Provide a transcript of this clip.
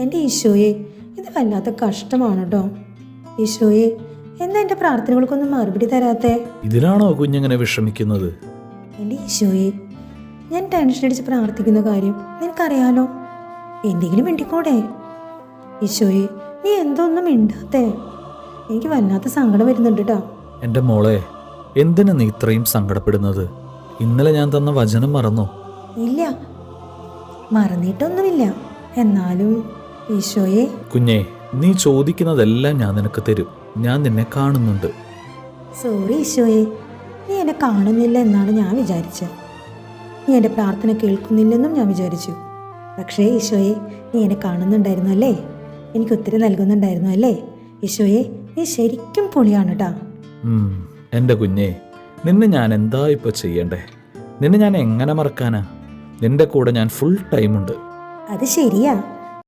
എൻ്റെ ഈശോയെ, ഇത് വല്ലാത്ത കഷ്ടമാണ് കേട്ടോ. ഈശോയെ, എന്താ എൻ്റെ പ്രാർത്ഥനകൾക്കൊന്നും മറുപടി തരാത്തേ? ഇതിനാണോ കുഞ്ഞിങ്ങനെ വിഷമിക്കുന്നത്? എൻ്റെ ഈശോയെ, ഞാൻ ടെൻഷൻ അടിച്ച് പ്രാർത്ഥിക്കുന്ന കാര്യം നിനക്കറിയാലോ. എന്തെങ്കിലും മിണ്ടിക്കൂടെ? ഈശോയെ, നീ എന്തൊന്നും മിണ്ടാത്തേ? എനിക്ക് വല്ലാത്ത സങ്കടം വരുന്നുണ്ട് കേട്ടോ. എൻ്റെ മോളെ, എന്തിനാ നീ ഇത്രയും സങ്കടപ്പെടുന്നത്? ഇന്നലെ ഞാൻ തന്ന വചനം മറന്നോ? ഇല്ല, മറന്നിട്ടൊന്നുമില്ല. എന്നാലും ഈശോയെ. കുഞ്ഞെ, നീ ചോദിക്കുന്നതെല്ലാം ഞാൻ നിനക്ക് തരും. ഞാൻ നിന്നെ കാണുന്നുണ്ട്. സോറി ഈശോയെ, നീ എന്നെ കാണുന്നില്ല എന്നാണ് ഞാൻ വിചാരിച്ചത്. നീ എൻ്റെ പ്രാർത്ഥന കേൾക്കുന്നില്ലെന്നും ഞാൻ വിചാരിച്ചു. പക്ഷേ ഈശോയെ, നീ എന്നെ കാണുന്നുണ്ടായിരുന്നു അല്ലേ? എനിക്ക് ഉത്തരം നൽകുന്നുണ്ടായിരുന്നു അല്ലേ? ഈശോയെ, നീ ശരിക്കും പൊളിയാണ് കേട്ടോ. എൻ്റെ കുഞ്ഞെ, നിന്നെ ഞാൻ എന്താ ഇപ്പോൾ ചെയ്യണ്ടേ? നിന്നെ ഞാൻ എങ്ങനെ മറക്കാനാ? നിന്റെ കൂടെ ഞാൻ ഫുൾ ടൈമുണ്ട്. അത് ശരിയാ.